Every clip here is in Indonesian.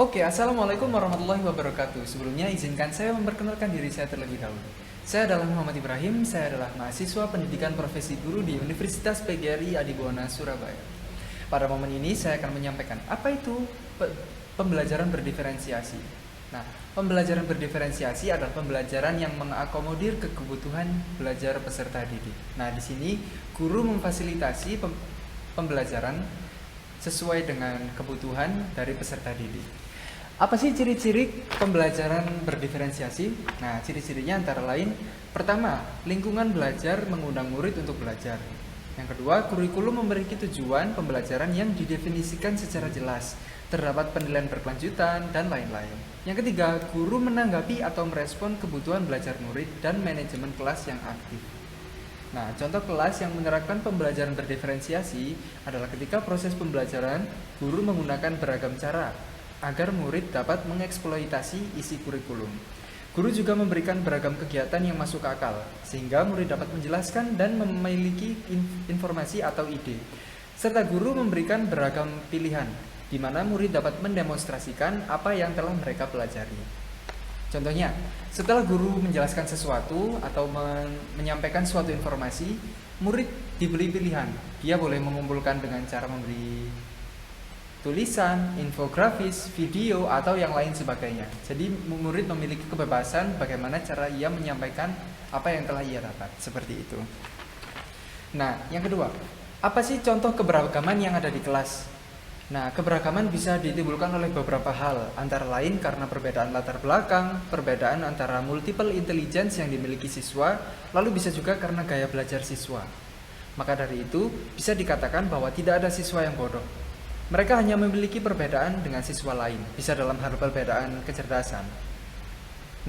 Oke, Assalamualaikum warahmatullahi wabarakatuh. Sebelumnya izinkan saya memperkenalkan diri saya terlebih dahulu. Saya adalah Muhammad Ibrahim, saya adalah mahasiswa pendidikan profesi guru di Universitas PGRI Adibuwana, Surabaya. Pada momen ini saya akan menyampaikan apa itu pembelajaran berdiferensiasi. Nah, pembelajaran berdiferensiasi adalah pembelajaran yang mengakomodir kebutuhan belajar peserta didik. Nah, di sini guru memfasilitasi pembelajaran sesuai dengan kebutuhan dari peserta didik. Apa sih ciri-ciri pembelajaran berdiferensiasi? Nah, ciri-cirinya antara lain, pertama, lingkungan belajar mengundang murid untuk belajar. Yang kedua, kurikulum memiliki tujuan pembelajaran yang didefinisikan secara jelas, terdapat penilaian berkelanjutan, dan lain-lain. Yang ketiga, guru menanggapi atau merespon kebutuhan belajar murid dan manajemen kelas yang aktif. Nah, contoh kelas yang menerapkan pembelajaran berdiferensiasi adalah ketika proses pembelajaran, guru menggunakan beragam cara agar murid dapat mengeksploitasi isi kurikulum. Guru juga memberikan beragam kegiatan yang masuk akal, sehingga murid dapat menjelaskan dan memiliki informasi atau ide. Serta guru memberikan beragam pilihan, di mana murid dapat mendemonstrasikan apa yang telah mereka pelajari. Contohnya, setelah guru menjelaskan sesuatu atau menyampaikan suatu informasi, murid diberi pilihan. Dia boleh mengumpulkan dengan cara memberi tulisan, infografis, video, atau yang lain sebagainya. Jadi murid memiliki kebebasan bagaimana cara ia menyampaikan apa yang telah ia dapat. Seperti itu. Nah, yang kedua, apa sih contoh keberagaman yang ada di kelas? Nah, keberagaman bisa ditimbulkan oleh beberapa hal, antara lain karena perbedaan latar belakang, perbedaan antara multiple intelligence yang dimiliki siswa, lalu bisa juga karena gaya belajar siswa. Maka dari itu, bisa dikatakan bahwa tidak ada siswa yang bodoh. Mereka hanya memiliki perbedaan dengan siswa lain, bisa dalam hal perbedaan kecerdasan.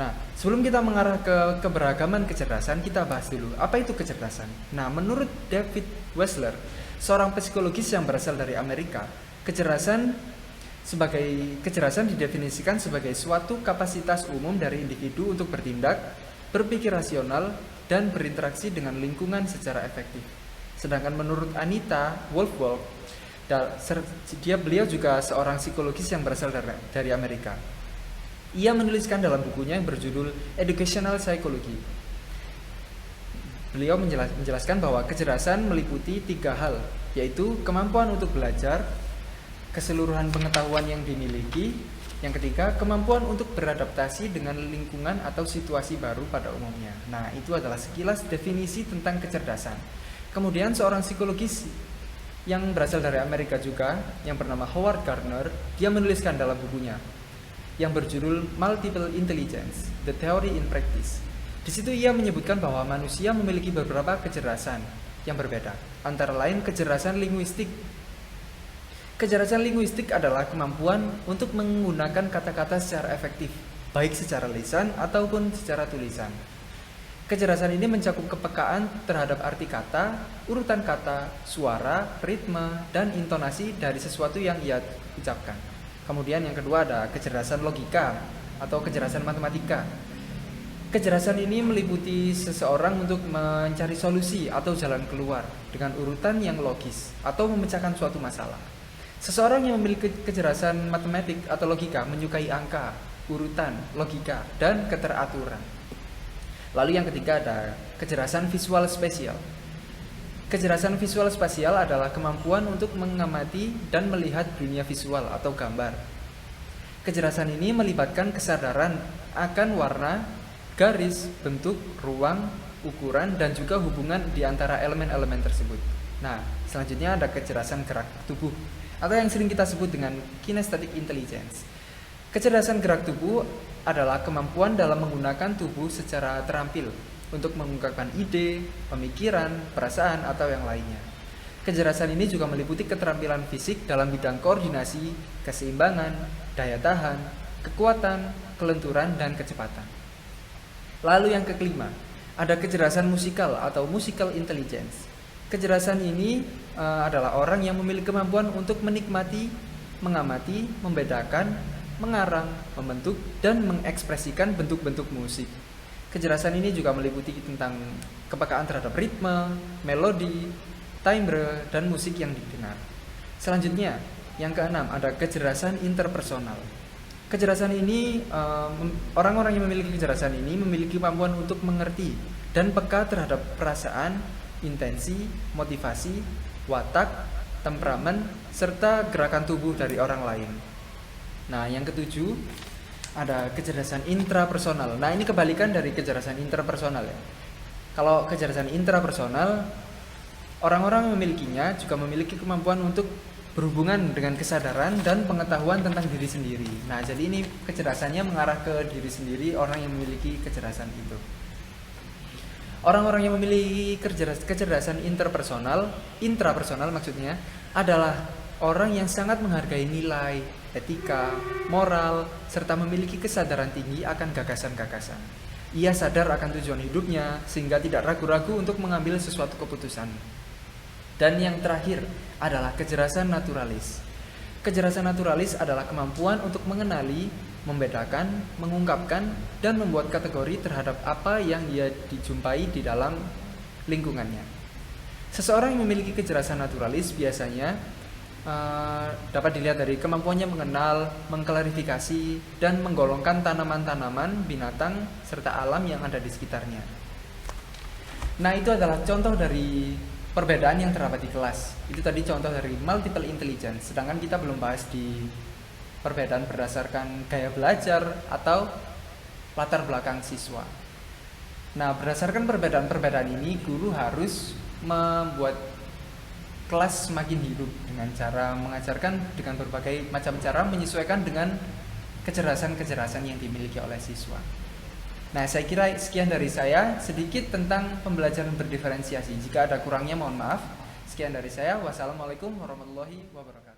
Nah, sebelum kita mengarah ke keberagaman kecerdasan, kita bahas dulu, apa itu kecerdasan? Nah, menurut David Wessler, seorang psikologis yang berasal dari Amerika, kecerdasan didefinisikan sebagai suatu kapasitas umum dari individu untuk bertindak, berpikir rasional, dan berinteraksi dengan lingkungan secara efektif. Sedangkan menurut Anita Wolfwald, beliau juga seorang psikologis yang berasal dari Amerika. Ia menuliskan dalam bukunya yang berjudul Educational Psychology. Beliau menjelaskan bahwa kecerdasan meliputi 3 hal, yaitu kemampuan untuk belajar, keseluruhan pengetahuan yang dimiliki, yang ketiga, kemampuan untuk beradaptasi dengan lingkungan atau situasi baru pada umumnya. Nah, itu adalah sekilas definisi tentang kecerdasan. Kemudian seorang psikologis yang berasal dari Amerika juga, yang bernama Howard Gardner, dia menuliskan dalam bukunya yang berjudul Multiple Intelligence: The Theory in Practice. Di situ ia menyebutkan bahwa manusia memiliki beberapa kecerdasan yang berbeda, antara lain kecerdasan linguistik. Kecerdasan linguistik adalah kemampuan untuk menggunakan kata-kata secara efektif, baik secara lisan ataupun secara tulisan. Kecerdasan ini mencakup kepekaan terhadap arti kata, urutan kata, suara, ritme, dan intonasi dari sesuatu yang ia ucapkan. Kemudian yang kedua ada kecerdasan logika atau kecerdasan matematika. Kecerdasan ini meliputi seseorang untuk mencari solusi atau jalan keluar dengan urutan yang logis atau memecahkan suatu masalah. Seseorang yang memiliki kecerdasan matematik atau logika menyukai angka, urutan, logika, dan keteraturan. Lalu yang ketiga ada kecerdasan visual spasial. Kecerdasan visual spasial adalah kemampuan untuk mengamati dan melihat dunia visual atau gambar. Kecerdasan ini melibatkan kesadaran akan warna, garis, bentuk, ruang, ukuran, dan juga hubungan di antara elemen-elemen tersebut. Nah, selanjutnya ada kecerdasan gerak tubuh atau yang sering kita sebut dengan kinesthetic intelligence. Kecerdasan gerak tubuh adalah kemampuan dalam menggunakan tubuh secara terampil untuk mengungkapkan ide, pemikiran, perasaan, atau yang lainnya. Kecerdasan ini juga meliputi keterampilan fisik dalam bidang koordinasi, keseimbangan, daya tahan, kekuatan, kelenturan, dan kecepatan. Lalu yang kelima, ada kecerdasan musikal atau musical intelligence. Kecerdasan ini adalah orang yang memiliki kemampuan untuk menikmati, mengamati, membedakan, mengarang, membentuk, dan mengekspresikan bentuk-bentuk musik. Kecerdasan ini juga meliputi tentang kepekaan terhadap ritme, melodi, timbre, dan musik yang didengar. Selanjutnya, yang keenam ada kecerdasan interpersonal. Kecerdasan ini, orang-orang yang memiliki kecerdasan ini memiliki kemampuan untuk mengerti dan peka terhadap perasaan, intensi, motivasi, watak, temperamen, serta gerakan tubuh dari orang lain. Nah, yang ketujuh ada kecerdasan intrapersonal. Nah, ini kebalikan dari kecerdasan interpersonal ya. Kalau kecerdasan intrapersonal, orang-orang yang memilikinya juga memiliki kemampuan untuk berhubungan dengan kesadaran dan pengetahuan tentang diri sendiri. Nah, jadi ini kecerdasannya mengarah ke diri sendiri orang yang memiliki kecerdasan itu. Orang-orang yang memiliki kecerdasan intrapersonal maksudnya, adalah orang yang sangat menghargai nilai, etika, moral, serta memiliki kesadaran tinggi akan gagasan-gagasan. Ia sadar akan tujuan hidupnya sehingga tidak ragu-ragu untuk mengambil sesuatu keputusan. Dan yang terakhir adalah kecerdasan naturalis. Kecerdasan naturalis adalah kemampuan untuk mengenali, membedakan, mengungkapkan, dan membuat kategori terhadap apa yang ia dijumpai di dalam lingkungannya. Seseorang yang memiliki kecerdasan naturalis biasanya dapat dilihat dari kemampuannya mengenal, mengklarifikasi, dan menggolongkan tanaman-tanaman, binatang, serta alam yang ada di sekitarnya. Nah, itu adalah contoh dari perbedaan yang terdapat di kelas. Itu tadi contoh dari multiple intelligence. Sedangkan kita belum bahas di perbedaan berdasarkan gaya belajar atau latar belakang siswa. Nah, berdasarkan perbedaan-perbedaan ini, guru harus membuat kelas semakin hidup dengan cara mengajarkan dengan berbagai macam cara menyesuaikan dengan kecerdasan-kecerdasan yang dimiliki oleh siswa. Nah, saya kira sekian dari saya, sedikit tentang pembelajaran berdiferensiasi. Jika ada kurangnya mohon maaf. Sekian dari saya. Wassalamualaikum warahmatullahi wabarakatuh.